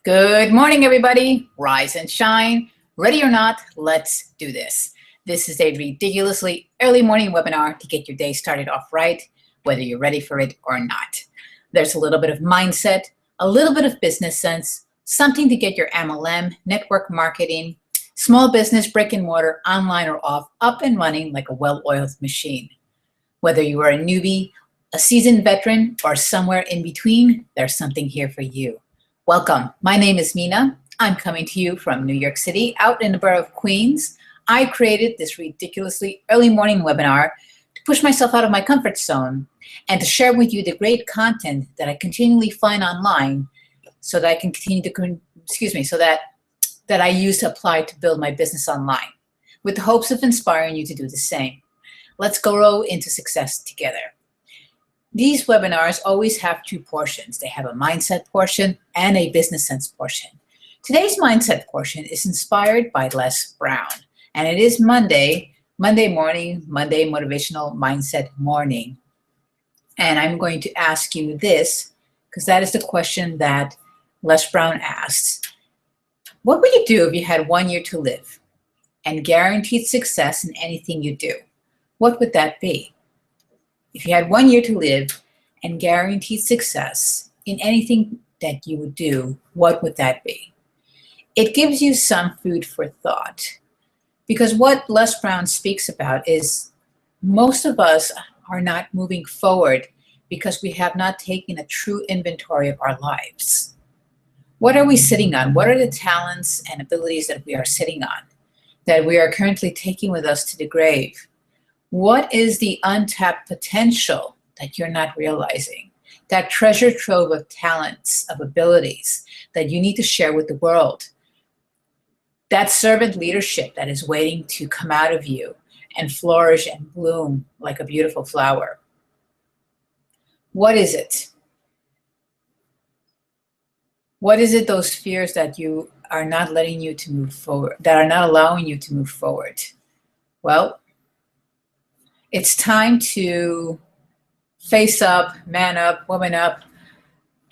Good morning, everybody. Rise and shine. Ready or not, let's do this. This is a ridiculously early morning webinar to get your day started off right, whether you're ready for it or not. There's a little bit of mindset, a little bit of business sense, something to get your MLM, network marketing, small business, brick and mortar, online or off, up and running like a well-oiled machine. Whether you are a newbie, a seasoned veteran, or somewhere in between, there's something here for you. Welcome. My name is Mina. I'm coming to you from New York City, out in the borough of Queens. I created this ridiculously early morning webinar to push myself out of my comfort zone and to share with you the great content that I continually find online so that I can continue to, that I use to apply to build my business online with the hopes of inspiring you to do the same. Let's grow into success together. These webinars always have two portions. They have a mindset portion and a business sense portion. Today's mindset portion is inspired by Les Brown, and it is Monday morning, Monday Motivational Mindset Morning. And I'm going to ask you this, because that is the question that Les Brown asks. What would you do if you had 1 year to live and guaranteed success in anything you do? What would that be? If you had 1 year to live and guaranteed success in anything that you would do, what would that be? It gives you some food for thought, because what Les Brown speaks about is most of us are not moving forward because we have not taken a true inventory of our lives. What are we sitting on? What are the talents and abilities that we are sitting on, that we are currently taking with us to the grave? What is the untapped potential that you're not realizing? That treasure trove of talents, of abilities that you need to share with the world. That servant leadership that is waiting to come out of you and flourish and bloom like a beautiful flower. What is it? What is it, those fears that you are not letting you to move forward, that are not allowing you to move forward? Well, it's time to face up, man up, woman up,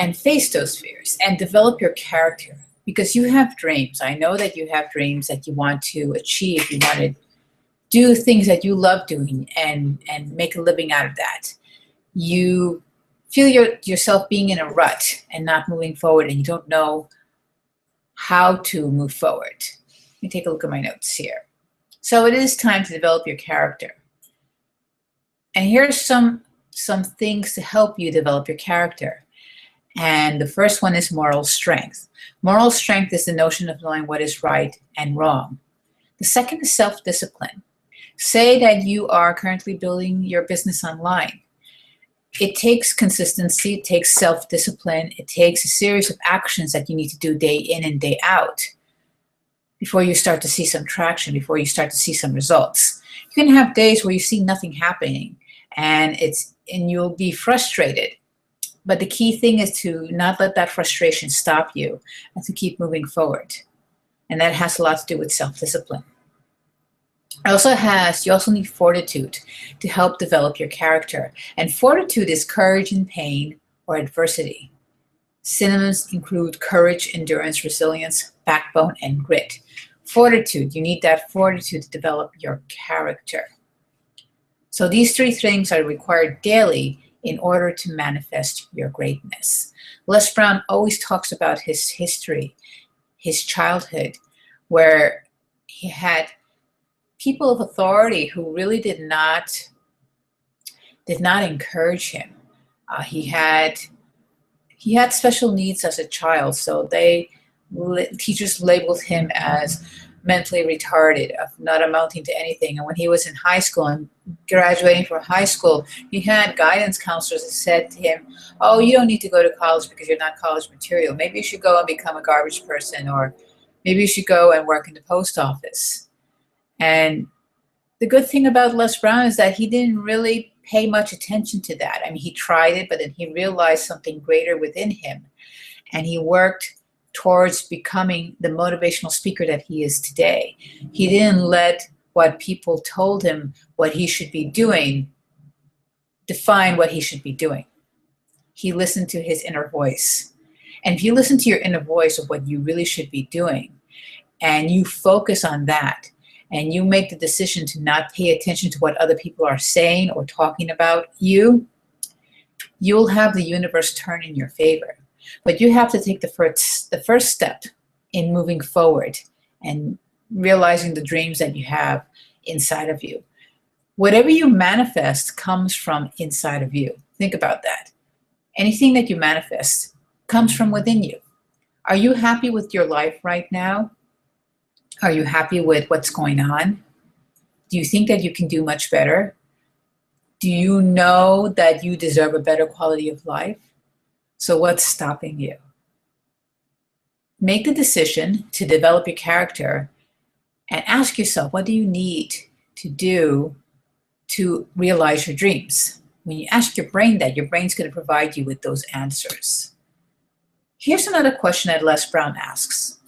and face those fears and develop your character, because you have dreams. I know that you have dreams that you want to achieve. You want to do things that you love doing and make a living out of that. You feel yourself being in a rut and not moving forward, and you don't know how to move forward. Let me take a look at my notes here. So it is time to develop your character. And here's some things to help you develop your character. And the first one is moral strength. Moral strength is the notion of knowing what is right and wrong. The second is self-discipline. Say that you are currently building your business online. It takes consistency, it takes self-discipline, it takes a series of actions that you need to do day in and day out before you start to see some traction, before you start to see some results. You can have days where you see nothing happening, and you'll be frustrated. But the key thing is to not let that frustration stop you and to keep moving forward. And that has a lot to do with self-discipline. You also need fortitude to help develop your character. And fortitude is courage in pain or adversity. Synonyms include courage, endurance, resilience, backbone, and grit. Fortitude, you need that fortitude to develop your character. So these three things are required daily in order to manifest your greatness. Les Brown always talks about his history, his childhood, where he had people of authority who really did not encourage him. He had special needs as a child, so teachers labeled him as mentally retarded, of not amounting to anything. And when he was in high school and graduating from high school, he had guidance counselors that said to him, oh, you don't need to go to college because you're not college material. Maybe you should go and become a garbage person, or maybe you should go and work in the post office. And the good thing about Les Brown is that he didn't really pay much attention to that. I mean, he tried it, but then he realized something greater within him. And he worked towards becoming the motivational speaker that he is today. He didn't let what people told him what he should be doing define what he should be doing. He listened to his inner voice. And if you listen to your inner voice of what you really should be doing, and you focus on that, and you make the decision to not pay attention to what other people are saying or talking about you, you'll have the universe turn in your favor. But you have to take the first step in moving forward and realizing the dreams that you have inside of you. Whatever you manifest comes from inside of you. Think about that. Anything that you manifest comes from within you. Are you happy with your life right now? Are you happy with what's going on? Do you think that you can do much better? Do you know that you deserve a better quality of life? So what's stopping you? Make the decision to develop your character and ask yourself, what do you need to do to realize your dreams? When you ask your brain that, your brain's going to provide you with those answers. Here's another question that Les Brown asks.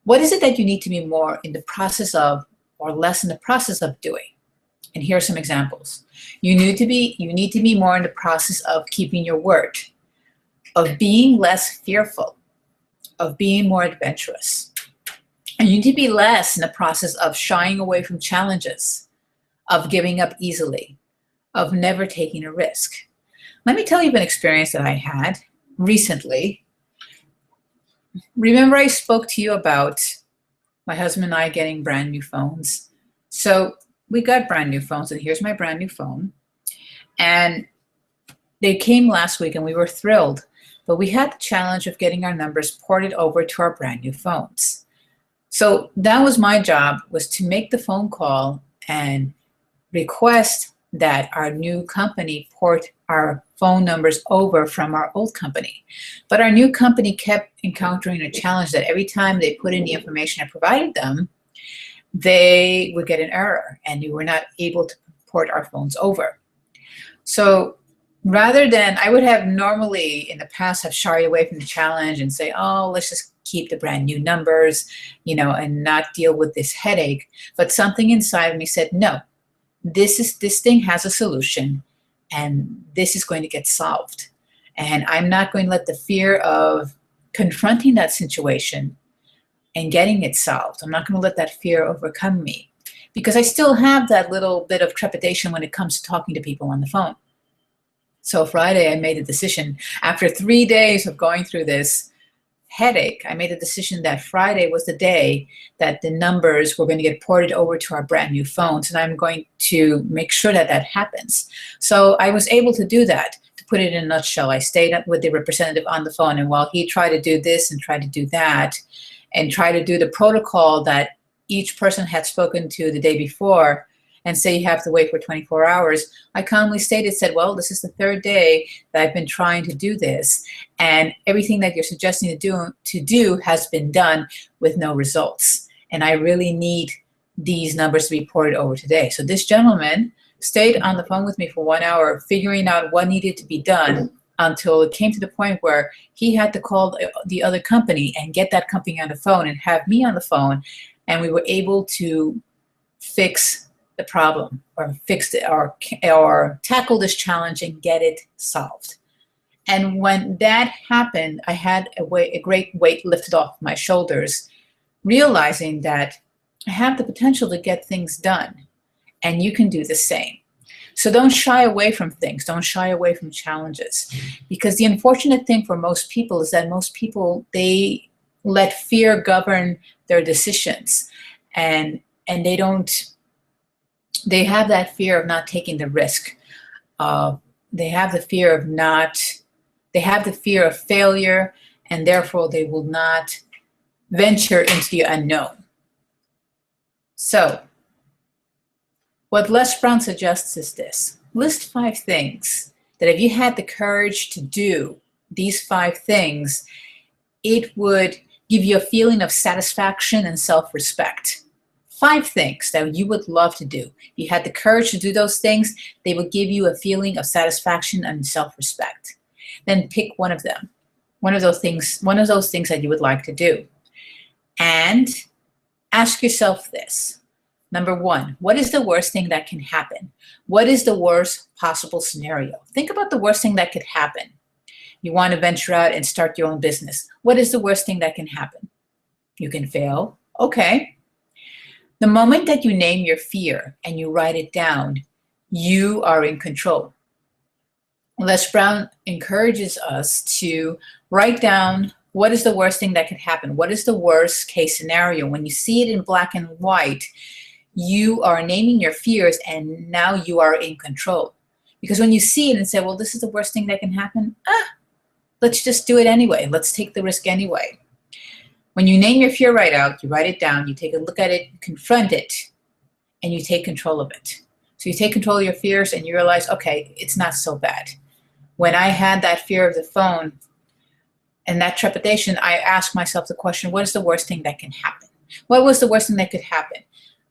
What is it that you need to be more in the process of or less in the process of doing? And here are some examples. You need to be more in the process of keeping your word, of being less fearful, of being more adventurous. And you need to be less in the process of shying away from challenges, of giving up easily, of never taking a risk. Let me tell you of an experience that I had recently. Remember I spoke to you about my husband and I getting brand new phones. So we got brand new phones, and here's my brand new phone. And they came last week and we were thrilled, but we had the challenge of getting our numbers ported over to our brand new phones. So that was my job, was to make the phone call and request that our new company port our phone numbers over from our old company. But our new company kept encountering a challenge that every time they put in the information I provided them, they would get an error and we were not able to port our phones over. So rather than, I would have normally in the past have shied away from the challenge and say, oh, let's just keep the brand new numbers, and not deal with this headache. But something inside of me said, no, this thing has a solution, and this is going to get solved. And I'm not going to let the fear of confronting that situation and getting it solved, I'm not going to let that fear overcome me, because I still have that little bit of trepidation when it comes to talking to people on the phone. So Friday, I made a decision. After 3 days of going through this headache, I made a decision that Friday was the day that the numbers were going to get ported over to our brand new phones, and I'm going to make sure that that happens. So I was able to do that. To put it in a nutshell, I stayed with the representative on the phone, and while he tried to do this and tried to do that and try to do the protocol that each person had spoken to the day before and say you have to wait for 24 hours, I calmly said, well, this is the third day that I've been trying to do this, and everything that you're suggesting to do has been done with no results. And I really need these numbers to be ported over today. So this gentleman stayed on the phone with me for 1 hour, figuring out what needed to be done until it came to the point where he had to call the other company and get that company on the phone and have me on the phone. And we were able to fix the problem, or fix it, or tackle this challenge and get it solved. And when that happened, I had a great weight lifted off my shoulders, realizing that I have the potential to get things done, and you can do the same. So don't shy away from things. Don't shy away from challenges, because the unfortunate thing for most people is that most people, they let fear govern their decisions, and they have that fear of not taking the risk. They have the fear of failure, and therefore they will not venture into the unknown. So what Les Brown suggests is this: list 5 things that if you had the courage to do these 5 things, it would give you a feeling of satisfaction and self-respect. 5 things that you would love to do. If you had the courage to do those things, they would give you a feeling of satisfaction and self-respect. Then pick one of them, one of those things that you would like to do. And ask yourself this. Number 1, what is the worst thing that can happen? What is the worst possible scenario? Think about the worst thing that could happen. You want to venture out and start your own business. What is the worst thing that can happen? You can fail. Okay. The moment that you name your fear and you write it down, you are in control. Les Brown encourages us to write down what is the worst thing that could happen. What is the worst case scenario? When you see it in black and white, you are naming your fears and now you are in control. Because when you see it and say, well, this is the worst thing that can happen, let's just do it anyway. Let's take the risk anyway. When you name your fear right out, you write it down, you take a look at it, you confront it, and you take control of it. So you take control of your fears and you realize, okay, it's not so bad. When I had that fear of the phone and that trepidation, I asked myself the question, what is the worst thing that can happen? What was the worst thing that could happen?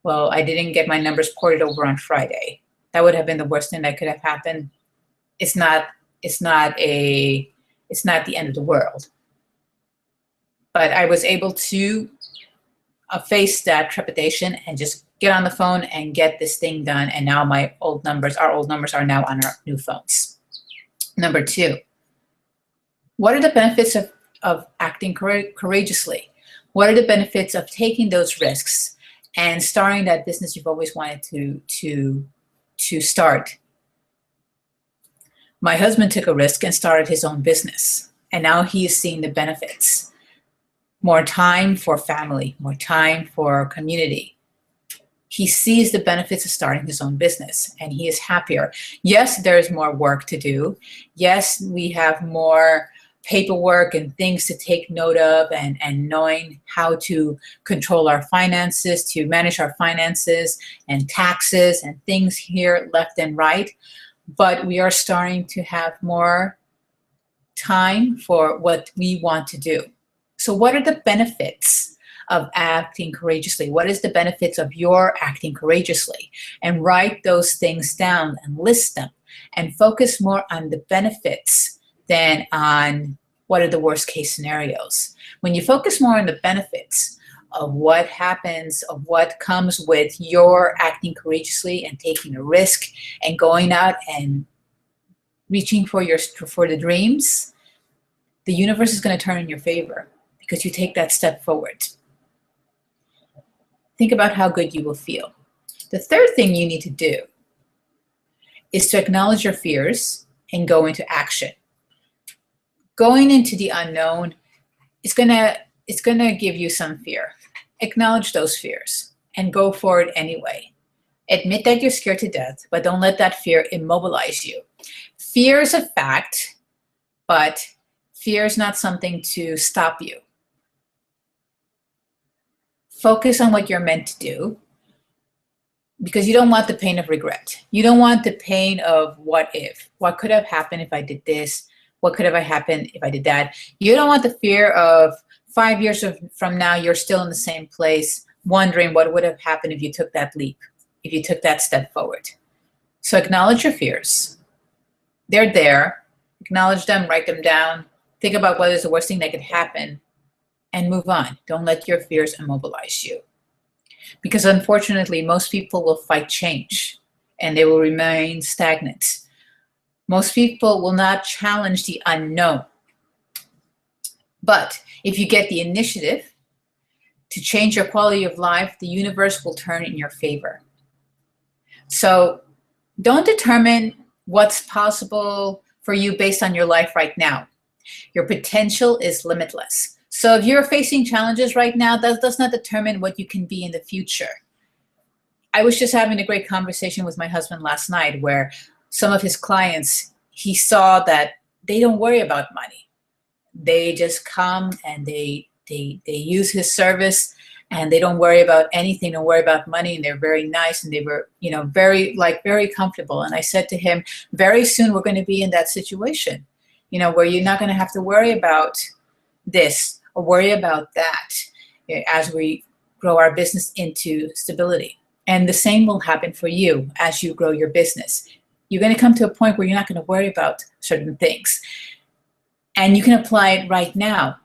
Well, I didn't get my numbers ported over on Friday. That would have been the worst thing that could have happened. It's not the end of the world. But I was able to face that trepidation and just get on the phone and get this thing done. And now our old numbers are now on our new phones. Number 2, what are the benefits of acting courageously? What are the benefits of taking those risks and starting that business you've always wanted to start? My husband took a risk and started his own business, and now he is seeing the benefits. More time for family, more time for community. He sees the benefits of starting his own business and he is happier. Yes, there's more work to do. Yes, we have more paperwork and things to take note of and knowing how to control our finances, to manage our finances and taxes and things here left and right. But we are starting to have more time for what we want to do. So what are the benefits of acting courageously? What is the benefits of your acting courageously? And write those things down and list them and focus more on the benefits than on what are the worst case scenarios. When you focus more on the benefits of what happens, of what comes with your acting courageously and taking a risk and going out and reaching for the dreams, the universe is going to turn in your favor because you take that step forward. Think about how good you will feel. The third thing you need to do is to acknowledge your fears and go into action. Going into the unknown is gonna give you some fear. Acknowledge those fears and go for it anyway. Admit that you're scared to death, but don't let that fear immobilize you. Fear is a fact, but fear is not something to stop you. Focus on what you're meant to do because you don't want the pain of regret. You don't want the pain of what if. What could have happened if I did this? What could have happened if I did that? You don't want the fear of 5 years from now, you're still in the same place, wondering what would have happened if you took that leap, if you took that step forward. So acknowledge your fears. They're there. Acknowledge them, write them down. Think about what is the worst thing that could happen. And move on. Don't let your fears immobilize you. Because unfortunately, most people will fight change and they will remain stagnant. Most people will not challenge the unknown. But if you get the initiative to change your quality of life, the universe will turn in your favor. So don't determine what's possible for you based on your life right now. Your potential is limitless. So if you're facing challenges right now, that does not determine what you can be in the future. I was just having a great conversation with my husband last night where some of his clients, he saw that they don't worry about money. They just come and they use his service and they don't worry about anything, don't worry about money, and they're very nice and they were, very comfortable. And I said to him, very soon we're going to be in that situation, where you're not going to have to worry about this or worry about that as we grow our business into stability. And the same will happen for you as you grow your business. You're going to come to a point where you're not going to worry about certain things. And you can apply it right now,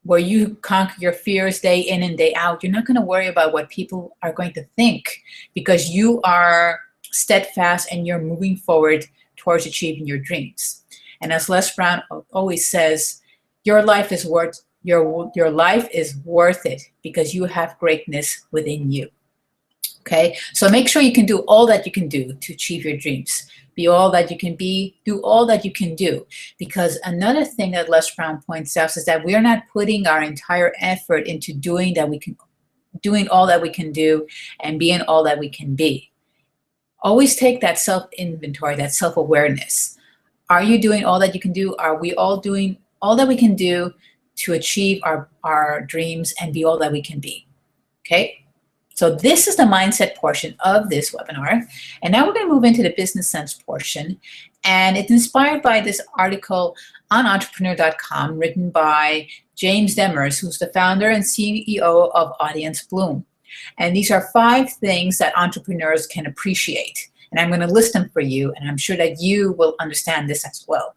where you conquer your fears day in and day out. You're not going to worry about what people are going to think because you are steadfast and you're moving forward towards achieving your dreams. And as Les Brown always says, your life is worth your life is worth it because you have greatness within you. Okay, so make sure you can do all that you can do to achieve your dreams. Be all that you can be, do all that you can do. Because another thing that Les Brown points out is that we are not putting our entire effort into doing all that we can do and being all that we can be. Always take that self-inventory, that self-awareness. Are you doing all that you can do? Are we all doing all that we can do to achieve our dreams and be all that we can be? Okay. So this is the mindset portion of this webinar. And now we're going to move into the business sense portion. And it's inspired by this article on entrepreneur.com written by James Demers, who's the founder and CEO of Audience Bloom. And these are 5 things that entrepreneurs can appreciate. And I'm going to list them for you, and I'm sure that you will understand this as well.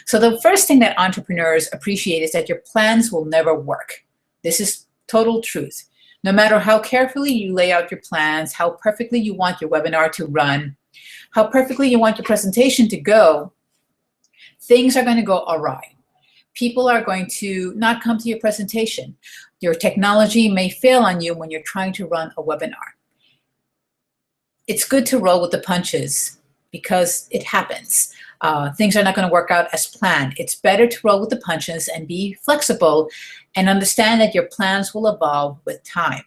So the first thing that entrepreneurs appreciate is that your plans will never work. This is total truth. No matter how carefully you lay out your plans, how perfectly you want your webinar to run, how perfectly you want your presentation to go, things are going to go awry. People are going to not come to your presentation. Your technology may fail on you when you're trying to run a webinar. It's good to roll with the punches because it happens. Things are not going to work out as planned. It's better to roll with the punches and be flexible and understand that your plans will evolve with time.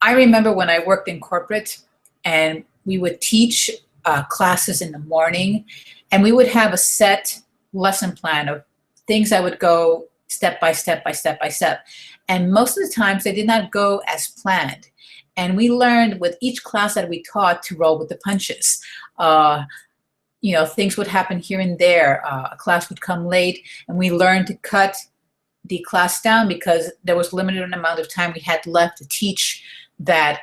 I remember when I worked in corporate and we would teach classes in the morning, and we would have a set lesson plan of things that would go step by step by step by step. And most of the times they did not go as planned. And we learned with each class that we taught to roll with the punches. You know, things would happen here and there. A class would come late, and we learned to cut the class down because there was limited amount of time we had left to teach that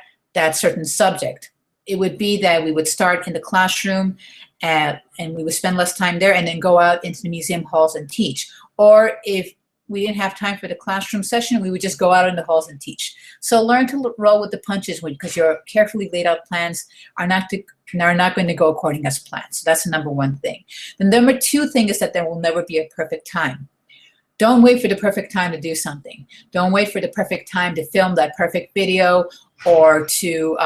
certain subject. It would be that we would start in the classroom and we would spend less time there and then go out into the museum halls and teach. Or if we didn't have time for the classroom session, we would just go out in the halls and teach. So learn to roll with the punches because your carefully laid out plans are not going to go according as planned. So that's the number 1 thing. The number 2 thing is that there will never be a perfect time. Don't wait for the perfect time to do something. Don't wait for the perfect time to film that perfect video or to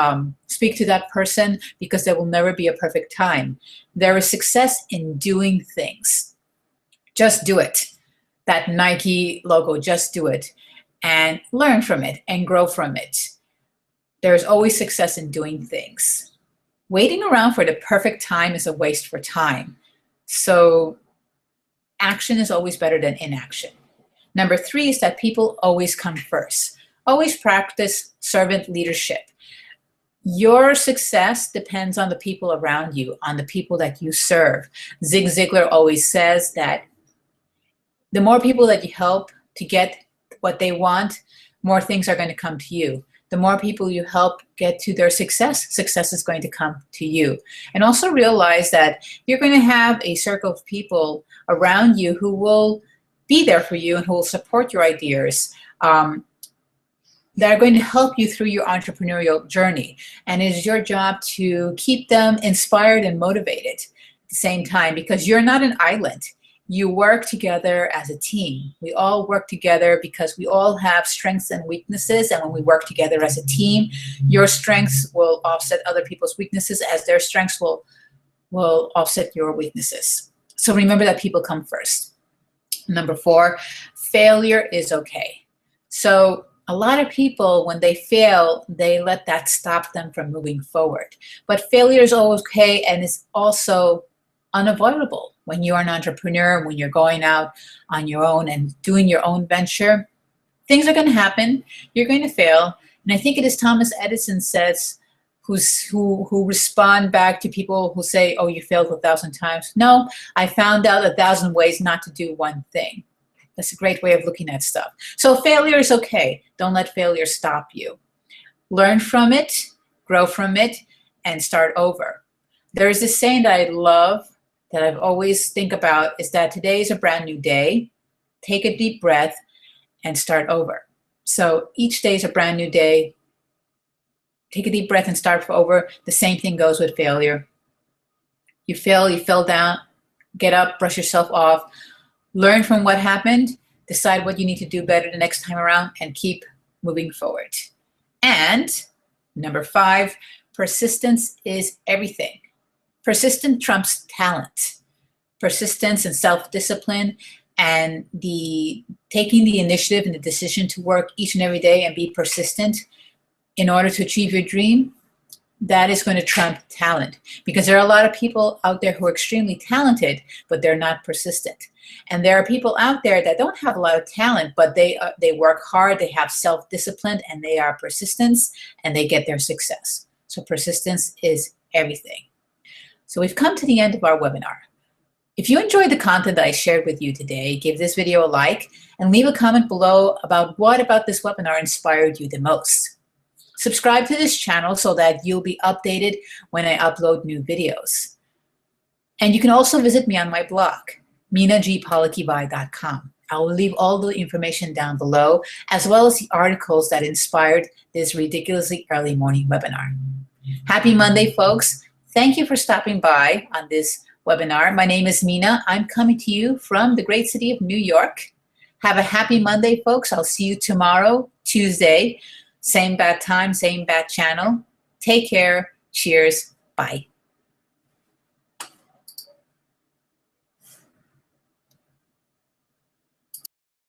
speak to that person, because there will never be a perfect time. There is success in doing things. Just do it. That Nike logo, just do it and learn from it and grow from it. There's always success in doing things. Waiting around for the perfect time is a waste for time. So action is always better than inaction. Number 3 is that people always come first. Always practice servant leadership. Your success depends on the people around you, on the people that you serve. Zig Ziglar always says that the more people that you help to get what they want, more things are going to come to you. The more people you help get to their success, success is going to come to you. And also realize that you're going to have a circle of people around you who will be there for you and who will support your ideas, that are going to help you through your entrepreneurial journey. And it is your job to keep them inspired and motivated at the same time, because you're not an island. You work together as a team. We all work together because we all have strengths and weaknesses. And when we work together as a team, your strengths will offset other people's weaknesses as their strengths will offset your weaknesses. So remember that people come first. Number 4, failure is okay. So a lot of people, when they fail, they let that stop them from moving forward. But failure is okay, and it's also unavoidable. When you're an entrepreneur, when you're going out on your own and doing your own venture, things are going to happen. You're going to fail. And I think it is Thomas Edison says, who respond back to people who say, oh, you failed 1,000 times. No, I found out 1,000 ways not to do one thing. That's a great way of looking at stuff. So failure is okay. Don't let failure stop you. Learn from it, grow from it, and start over. There's this saying that I love, that I've always think about, is that today is a brand new day. Take a deep breath and start over. So each day is a brand new day. Take a deep breath and start over. The same thing goes with failure. You fail, you fell down, Get up, brush yourself off, learn from what happened, decide what you need to do better the next time around, and keep moving forward. And number 5, persistence is everything. Persistence trumps talent. Persistence and self-discipline and taking the initiative and the decision to work each and every day and be persistent in order to achieve your dream, that is going to trump talent, because there are a lot of people out there who are extremely talented, but they're not persistent. And there are people out there that don't have a lot of talent, but they work hard, they have self-discipline, and they are persistent, and they get their success. So persistence is everything. So we've come to the end of our webinar. If you enjoyed the content that I shared with you today, give this video a like and leave a comment below about what about this webinar inspired you the most. Subscribe to this channel so that you'll be updated when I upload new videos. And you can also visit me on my blog, minagpolikibai.com. I will leave all the information down below, as well as the articles that inspired this ridiculously early morning webinar. Happy Monday, folks. Thank you for stopping by on this webinar. My name is Mina. I'm coming to you from the great city of New York. Have a happy Monday, folks. I'll see you tomorrow, Tuesday. Same bad time, same bad channel. Take care. Cheers. Bye.